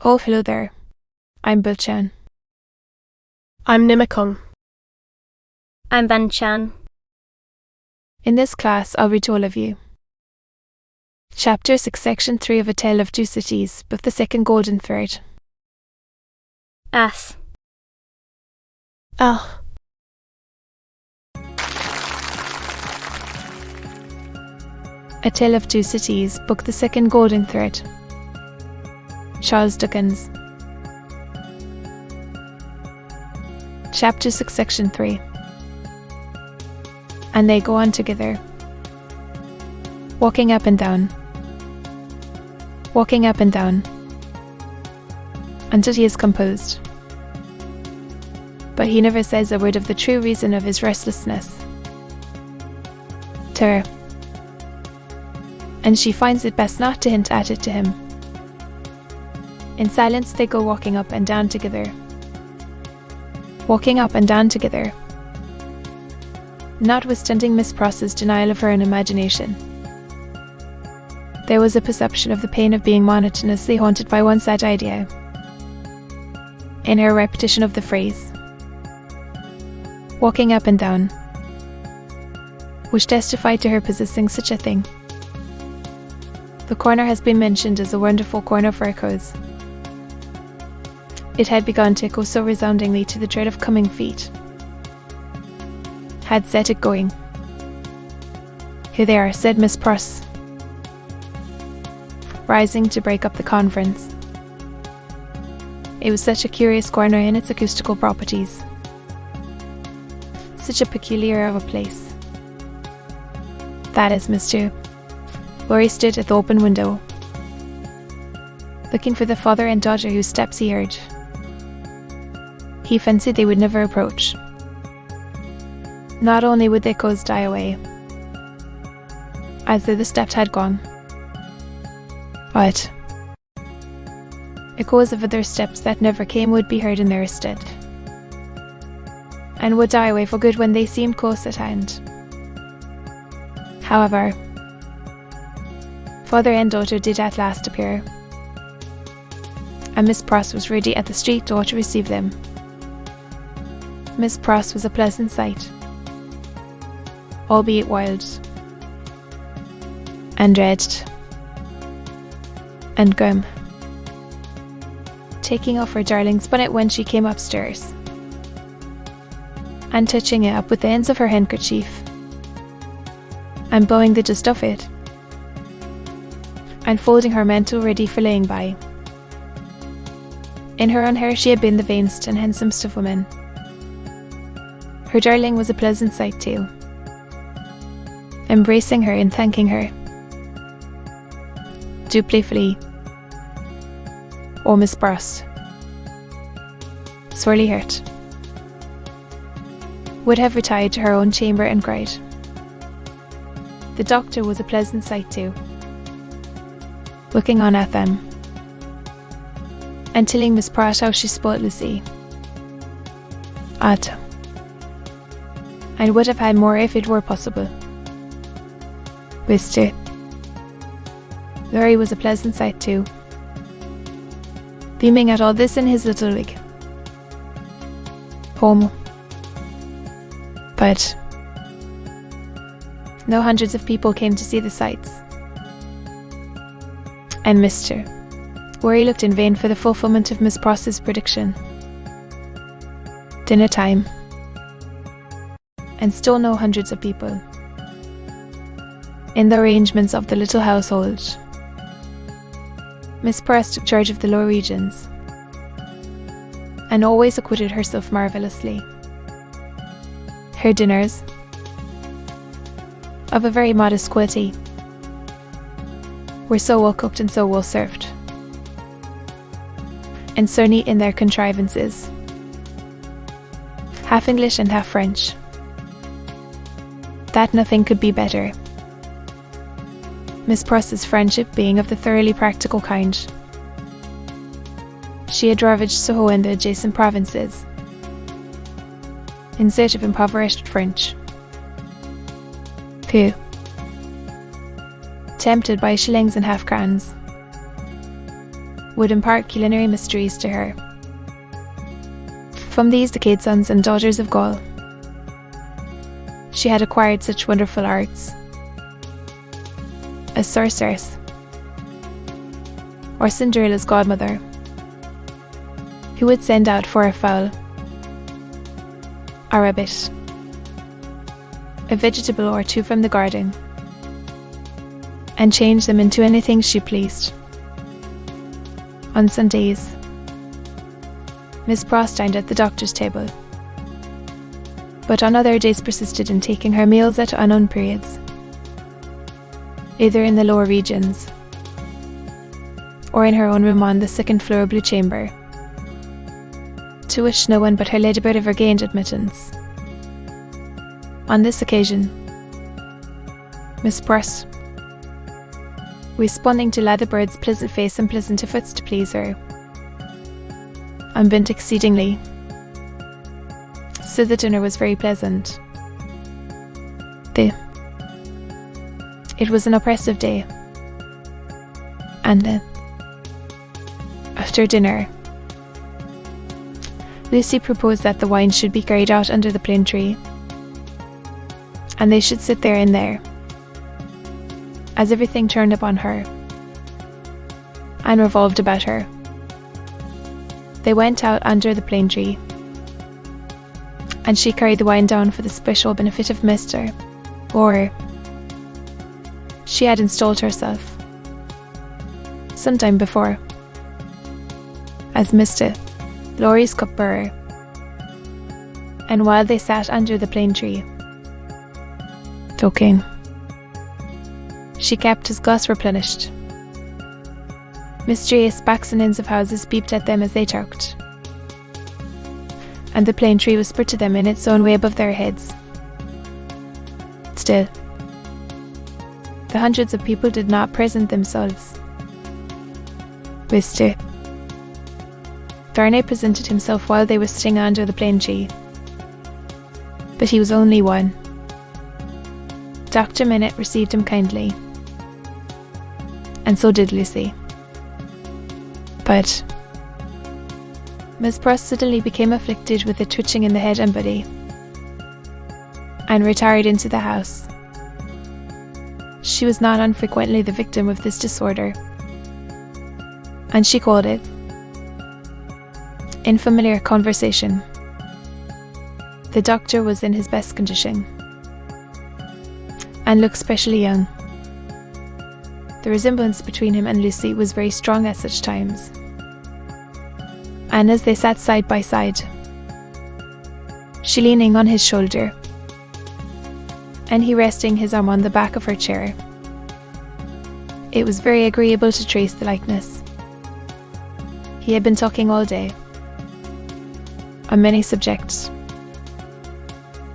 Oh, hello there. I'm Bilchan. I'm Nimikung. I'm Banchan. In this class, I'll read to all of you. Chapter 6, Section 3 of A Tale of Two Cities, with the second golden thread. As. Ah. A Tale of Two Cities, book the second golden thread. Charles Dickens. Chapter 6, Section 3. And they go on together, walking up and down, until he is composed. But he never says a word of the true reason of his restlessness to her, and she finds it best not to hint at it to him. In silence they go walking up and down together, notwithstanding Miss Pross's denial of her own imagination. There was a perception of the pain of being monotonously haunted by one sad idea in her repetition of the phrase, walking up and down, which testified to her possessing such a thing. The corner has been mentioned as a wonderful corner for echoes. It had begun to echo so resoundingly to the tread of coming feet, had set it going. "Here they are," said Miss Pross, rising to break up the conference. It was such a curious corner in its acoustical properties, such a peculiar of a place. That is, Mr. Laurie stood at the open window, looking for the father and daughter whose steps he heard. He fancied they would never approach. Not only would the echoes die away, as though the steps had gone, but echoes of other steps that never came would be heard in their stead, and would die away for good when they seemed close at hand. However, father and daughter did at last appear, and Miss Pross was ready at the street door to receive them. Miss Pross was a pleasant sight, albeit wild, and dreaded, and grim, taking off her darling's bonnet when she came upstairs, and touching it up with the ends of her handkerchief, and blowing the dust off it, and folding her mantle ready for laying by. In her own hair she had been the vainest and handsomest of women. Her darling was a pleasant sight too, embracing her and thanking her, too playfully. Oh, Miss Pross, sorely hurt, would have retired to her own chamber and cried. The doctor was a pleasant sight too, looking on at them, and telling Miss Pross how she spoilt Lucy. And would have had more if it were possible. Mr. Laurie was a pleasant sight too, beaming at all this in his little wig. Home. But no hundreds of people came to see the sights, and Mr. Laurie looked in vain for the fulfillment of Miss Pross's prediction. Dinner time, and still no hundreds of people. In the arrangements of the little household, Miss Pross took charge of the lower regions, and always acquitted herself marvellously. Her dinners, of a very modest quality, were so well cooked and so well served, and so neat in their contrivances, half English and half French, that nothing could be better. Miss Pross's friendship being of the thoroughly practical kind. She had ravaged Soho and the adjacent provinces, in search of impoverished French, who, tempted by shillings and half-crowns, would impart culinary mysteries to her. From these decayed sons and daughters of Gaul, she had acquired such wonderful arts. A sorceress, or Cinderella's godmother, who would send out for a fowl, a rabbit, a vegetable or two from the garden, and change them into anything she pleased. On Sundays, Miss Pross dined at the doctor's table, but on other days persisted in taking her meals at unknown periods, either in the lower regions or in her own room on the second-floor blue chamber, to which no one but her ladybird ever gained admittance. On this occasion, Miss Pross, responding to Ladybird's pleasant face and pleasant efforts to please her, and bent exceedingly, so the dinner was very pleasant. It was an oppressive day, and then, after dinner, Lucy proposed that the wine should be carried out under the plane tree, and they should sit there and there, as everything turned upon her and revolved about her. They went out under the plane tree, and she carried the wine down for the special benefit of Mr. or she had installed herself some time before as Mr. Laurie's cupbearer, and while they sat under the plane tree talking, she kept his glass replenished. Mysterious backs and ends of houses peeped at them as they talked, and the plane tree whispered to them in its own way above their heads. Still, the hundreds of people did not present themselves. Mr. Darnay presented himself while they were sitting under the plane tree, but he was only one. Dr. Minute received him kindly, and so did Lucy. But Miss Pross suddenly became afflicted with a twitching in the head and body, and retired into the house. She was not unfrequently the victim of this disorder, and she called it, in familiar conversation, the doctor was in his best condition, and looked specially young. The resemblance between him and Lucy was very strong at such times, and as they sat side by side, she leaning on his shoulder, and he resting his arm on the back of her chair, it was very agreeable to trace the likeness. He had been talking all day, on many subjects,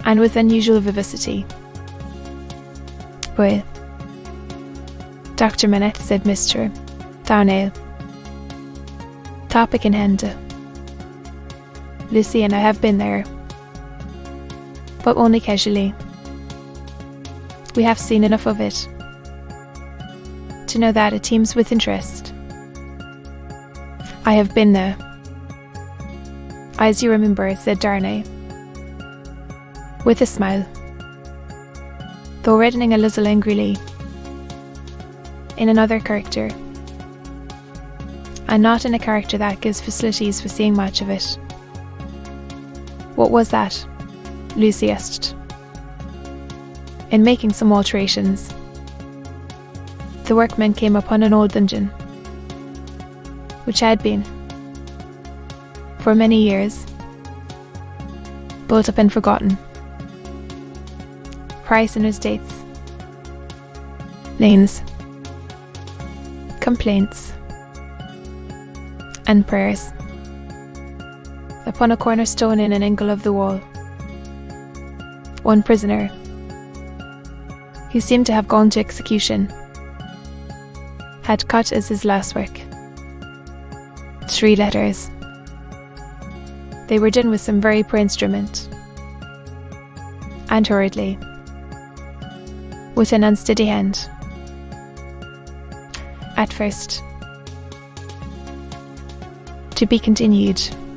and with unusual vivacity. "Well, Dr. Minute," said Mr. Darnay, topic in hand. "Lucy and I have been there, but only casually. We have seen enough of it to know that it teems with interest. I have been there." "As you remember," said Darnay, with a smile, though reddening a little angrily, "in another character, and not in a character that gives facilities for seeing much of it." "What was that?" Lucy asked. "In making some alterations, the workmen came upon an old dungeon, which had been, for many years, built up and forgotten. Price and estates, names, complaints, and prayers, upon a cornerstone in an angle of the wall. One prisoner, who seemed to have gone to execution, had cut as his last work 3 letters. They were done with some very poor instrument, and hurriedly, with an unsteady hand. At first, To be continued.